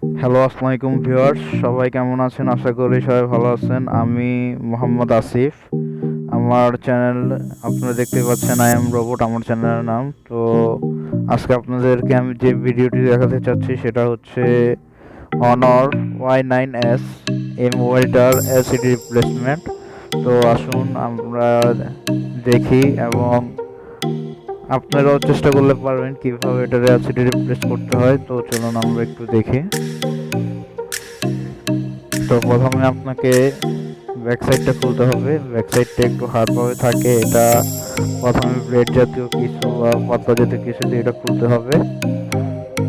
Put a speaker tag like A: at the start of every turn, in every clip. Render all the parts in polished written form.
A: Hello, আসসালামু আলাইকুম viewers. সবাই কেমন আছেন? আশা করি সবাই ভালো আছেন। আমি মোহাম্মদ আসিফ। আমার চ্যানেল আপনারা দেখতে পাচ্ছেন আই এম রোবট আমার চ্যানেলের নাম। তো আজকে আপনাদেরকে আমি যে ভিডিওটি দেখাতে চাচ্ছি সেটা হচ্ছে অনর Y9s, এই মোবাইলটার এলসিডি রিপ্লেসমেন্ট। তো আসুন আমরা দেখি এবং আপনারাও চেষ্টা করলে পারবেন কিভাবে এটার এলসিডি রিপ্লেস করতে হয়। তো চলুন আমরা একটু দেখি। তো প্রথমে আপনাকে ব্যাক সাইডটা খুলতে হবে। ব্যাক সাইডটা একটু হার্ডভাবে থাকে, এটা প্রথমে ব্লেড জাতীয় কিছু বা পাতলা জাতীয় কিছু দিয়ে এটা খুলতে হবে।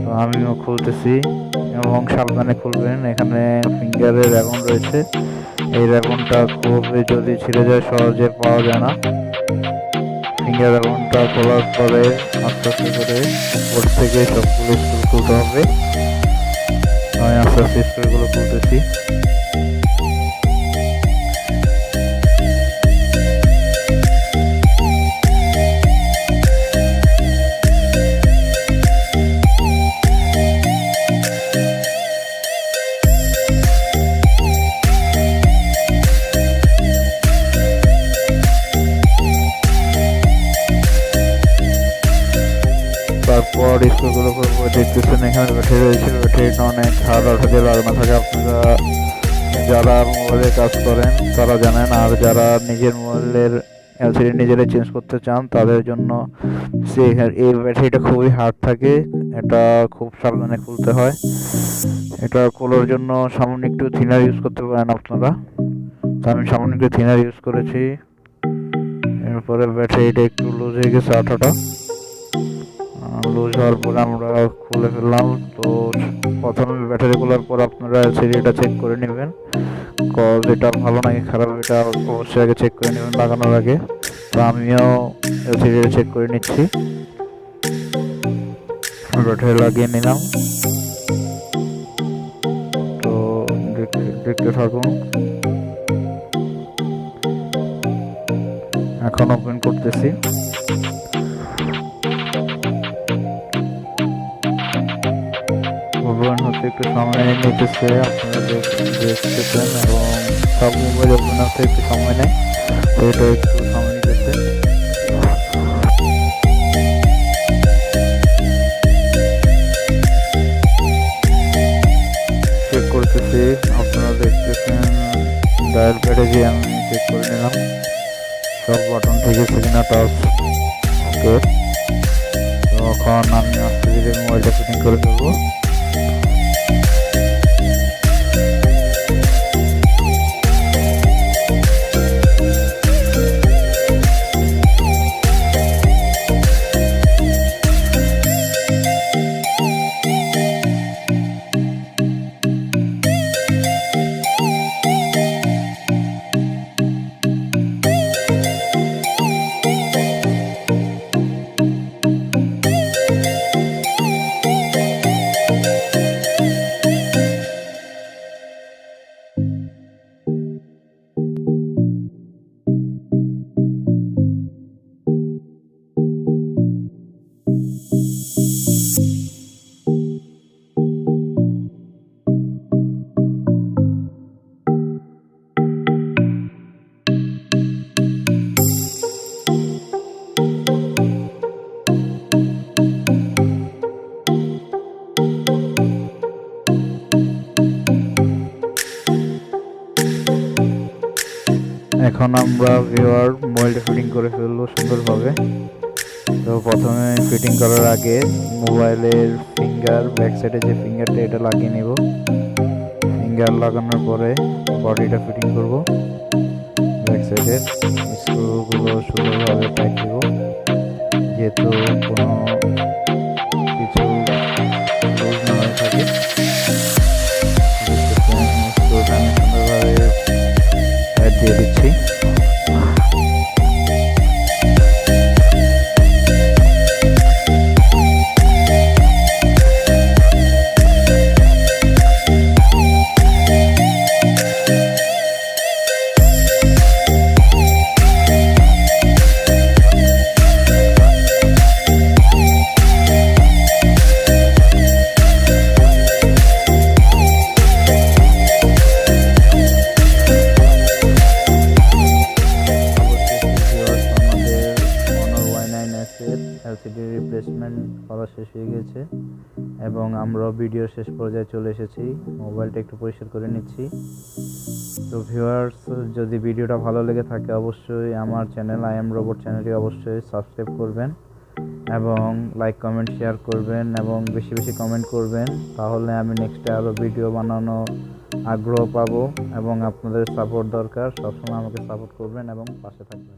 A: তো আমিও খুলতেছি এবং সাবধানে খুলবেন। এখানে ফিঙ্গারের র্যাবন রয়েছে, এই র্যাবনটা খুবই যদি ছিঁড়ে যায় সহজে পাওয়া যায় না। ফিঙ্গার র্যাবনটা খোলার পরে আস্তে আস্তে করে উপর থেকে সবগুলো স্ক্রু খুলতে হবে। আমি আস্তে আস্তে স্ক্রুগুলো খুলতেছি। তারপর স্ক্রুগুলো করবো। দেখতেছেন এখানে ব্যাটারি রয়েছে, ব্যাটারিটা অনেক হার্ড থাকে, লাগানো থাকে। আপনারা যারা মোবাইলে কাজ করেন তারা জানেন, আর যারা নিজের মোবাইলের এলসিডি নিজেরাই চেঞ্জ করতে চান তাদের জন্য এই ব্যাটারিটা খুবই হার্ড থাকে। এটা খুব সাবধানে খুলতে হয়। এটা খোলার জন্য সামান্য একটু থিনার ইউজ করতে পারেন আপনারা। তো আমি সামান্য একটু থিনার ইউজ করেছি। এরপরে ব্যাটারিটা একটু লুজ হয়ে গেছে, আঠাটা লুজ হওয়ার পরে আমরা খুলে ফেললাম। তো প্রথমে ব্যাটারি খোলার পর আপনারা এলসিডিটা চেক করে নেবেন, কজ এটা ভালো নাকি খারাপ এটা অবশ্যই আগে চেক করে নেবেন লাগানোর আগে। তো আমিও এলসিডিটা চেক করে নিচ্ছি। ব্যাটারি লাগিয়ে নিলাম। তো দেখতে থাকুন। এখন ওপেন করতেছি। ওপেন হতে একটু সময় নিতেছে, আপনারা দেখতেছেন, এবং সব মোবাইল ওপেন হতে একটু সময় নেয়। তো এটা একটু সময় নিতেছে। চেক করতেছি, আপনারা দেখতেছেন ডায়াল প্যাডে যে আমি চেক করে নিলাম সব বাটন ঠিক আছে কিনা, টাচ ওকে। তো এখন আমি আস্তে ধীরে মোবাইলটা ফিটিং করে দেবো। এখন আমরা ভিউয়ার মোবাইলটা ফিটিং করে ফেলবো সুন্দরভাবে। তো প্রথমে ফিটিং করার আগে মোবাইলের ব্যাক সাইডে যে ফিঙ্গারটা এটা লাগিয়ে নিব। ফিঙ্গার লাগানোর পরে বডিটা ফিটিং করব। ব্যাক সাইডের স্ক্রুগুলো সুন্দরভাবে টাইট দেব, যেহেতু কোনো কিছু লুজ না হয়ে থাকে। স্ক্রুটা আমি সুন্দরভাবে টাইট দিয়ে দিচ্ছি। এলসিডি রিপ্লেসমেন্ট করা শেষ হয়ে গেছে এবং আমরা ভিডিও শেষ পর্যায়ে চলে এসেছি। মোবাইলটা একটু পরিষ্কার করে নিচ্ছি। তো ভিউয়ার্স, যদি ভিডিওটা ভালো লেগে থাকে অবশ্যই আমার চ্যানেল আই এম রোবট চ্যানেলটি অবশ্যই সাবস্ক্রাইব করবেন এবং লাইক কমেন্ট শেয়ার করবেন এবং বেশি বেশি কমেন্ট করবেন। তাহলে আমি নেক্সটে আরও ভিডিও বানানো আগ্রহ পাবো এবং আপনাদের সাপোর্ট দরকার। সবসময় আমাকে সাপোর্ট করবেন এবং পাশে থাকবেন।